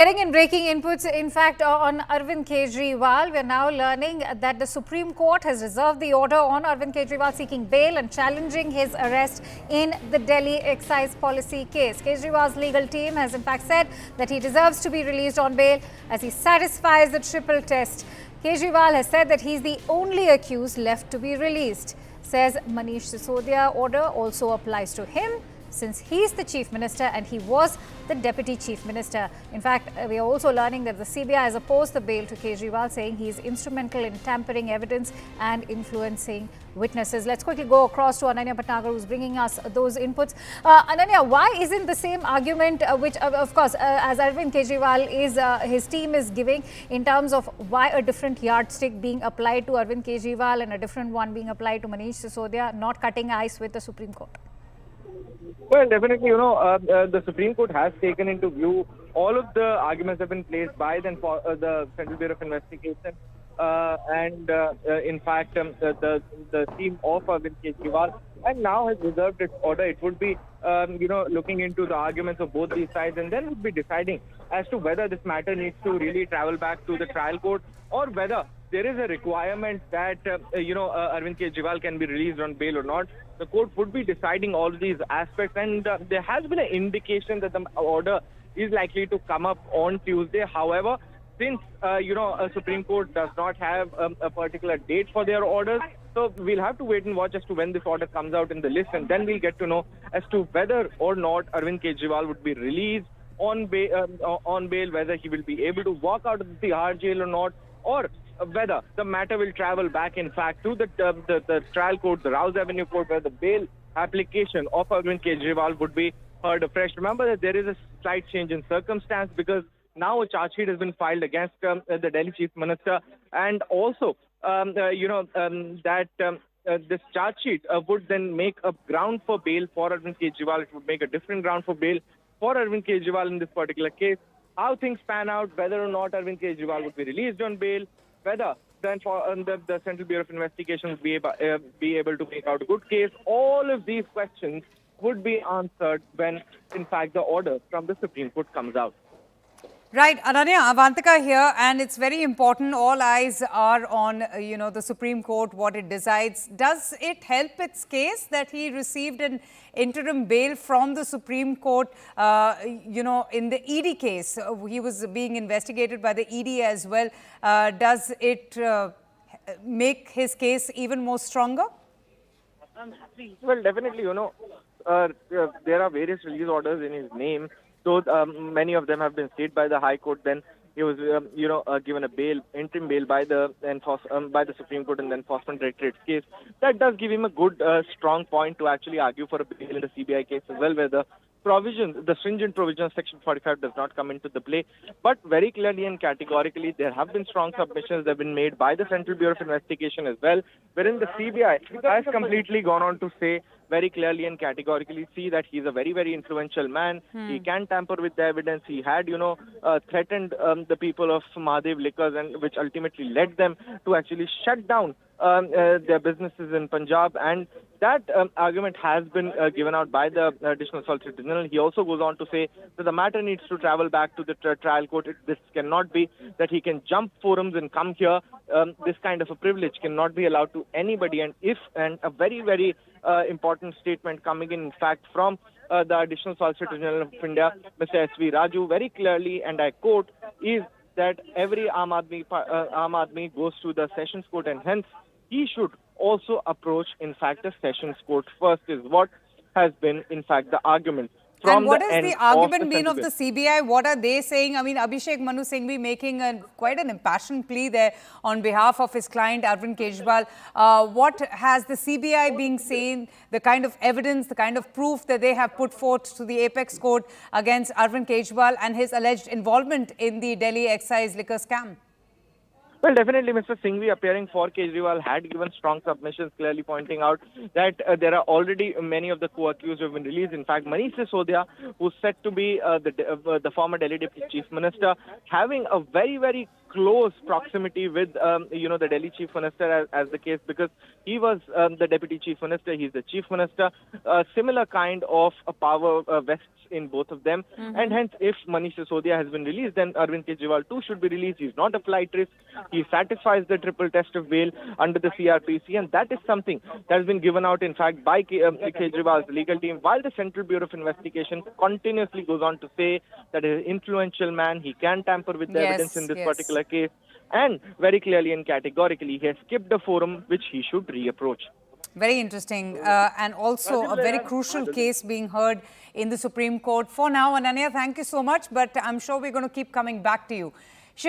Getting in breaking inputs, in fact, on Arvind Kejriwal, we are now learning that the Supreme Court has reserved the order on Arvind Kejriwal seeking bail and challenging his arrest in the Delhi excise policy case. Kejriwal's legal team has in fact said that he deserves to be released on bail as he satisfies the triple test. Kejriwal has said that he's the only accused left to be released. Says Manish Sisodia order also applies to him, since he's the Chief Minister and he was the Deputy Chief Minister. In fact, we are also learning that the CBI has opposed the bail to Kejriwal, saying he is instrumental in tampering evidence and influencing witnesses. Let's quickly go across to Ananya Patnagar, who's bringing us those inputs. Ananya, why isn't the same argument, which of course, as Arvind Kejriwal is, his team is giving, in terms of why a different yardstick being applied to Arvind Kejriwal and a different one being applied to Manish Sisodia, not cutting ice with the Supreme Court? Well, definitely, the Supreme Court has taken into view all of the arguments that have been placed by the Central Bureau of Investigation in fact, the team of Arvind Kejriwal, and now has reserved its order. It would be, looking into the arguments of both these sides, and then would be deciding as to whether this matter needs to really travel back to the trial court, or whether there is a requirement that, Arvind Kejriwal can be released on bail or not. The court would be deciding all of these aspects, and there has been an indication that the order is likely to come up on Tuesday. However, since, a Supreme Court does not have a particular date for their orders, so we'll have to wait and watch as to when this order comes out in the list, and then we'll get to know as to whether or not Arvind Kejriwal would be released on bail, whether he will be able to walk out of the Tihar jail or not, or whether the matter will travel back, in fact, to the trial court, the Rouse Avenue court, where the bail application of Arvind Kejriwal would be heard afresh. Remember that there is a slight change in circumstance, because now a charge sheet has been filed against the Delhi Chief Minister, and also, this charge sheet would then make a ground for bail for Arvind Kejriwal. It would make a different ground for bail for Arvind Kejriwal in this particular case. How things pan out, whether or not Arvind Kejriwal would be released on bail, whether then the Central Bureau of Investigation would be able to make out a good case, all of these questions would be answered when, in fact, the order from the Supreme Court comes out. Right, Ananya, Avantika here, and it's very important. All eyes are on, the Supreme Court, what it decides. Does it help its case that he received an interim bail from the Supreme Court, in the ED case? He was being investigated by the ED as well. Does it make his case even more stronger? Well, definitely, there are various release orders in his name. So many of them have been stayed by the High Court. Then he was, given a interim bail by the Supreme Court in the Enforcement Directorate's case. That does give him a good, strong point to actually argue for a bail in the CBI case as well, where the stringent provision of Section 45 does not come into the play. But very clearly and categorically, there have been strong submissions that have been made by the Central Bureau of Investigation as well, wherein the CBI has completely gone on to say very clearly and categorically, see that he's a very, very influential man. He can tamper with the evidence. He had, threatened the people of Mahadev Liquors, and which ultimately led them to actually shut down their businesses in Punjab. And that argument has been given out by the Additional Solicitor General. He also goes on to say that the matter needs to travel back to the trial court. This cannot be that he can jump forums and come here. This kind of a privilege cannot be allowed to anybody. And a very, very important statement coming in fact, from the Additional Solicitor General of India, Mr. S.V. Raju, very clearly, and I quote, is that every Aam Aadmi goes to the Sessions Court, and hence he should also approach, in fact, the Sessions Court first, is what has been, in fact, the argument. And what has the argument been of the CBI? What are they saying? I mean, Abhishek Manu Singhvi making quite an impassioned plea there on behalf of his client, Arvind Kejriwal. What has the CBI been saying, the kind of evidence, the kind of proof that they have put forth to the Apex Court against Arvind Kejriwal and his alleged involvement in the Delhi excise liquor scam? Well, definitely, Mr. Singhvi, appearing for Kejriwal, had given strong submissions, clearly pointing out that there are already many of the co-accused who have been released. In fact, Manish Sisodia, who's set to be the former Delhi Deputy Chief Minister, having a very, very close proximity with, the Delhi Chief Minister as the case, because he was the Deputy Chief Minister, he's the Chief Minister. Similar kind of power vests in both of them. And hence, if Manish Sisodia has been released, then Arvind Kejriwal too should be released. He's not a flight risk. He satisfies the triple test of bail under the CRPC, and that is something that has been given out, in fact, by Kejriwal's legal team, while the Central Bureau of Investigation continuously goes on to say that he's an influential man, he can tamper with the evidence in this particular case, and very clearly and categorically, he has skipped a forum which he should reapproach. Very interesting, and also a very crucial case being heard in the Supreme Court. For now, Ananya, thank you so much, but I'm sure we're going to keep coming back to you.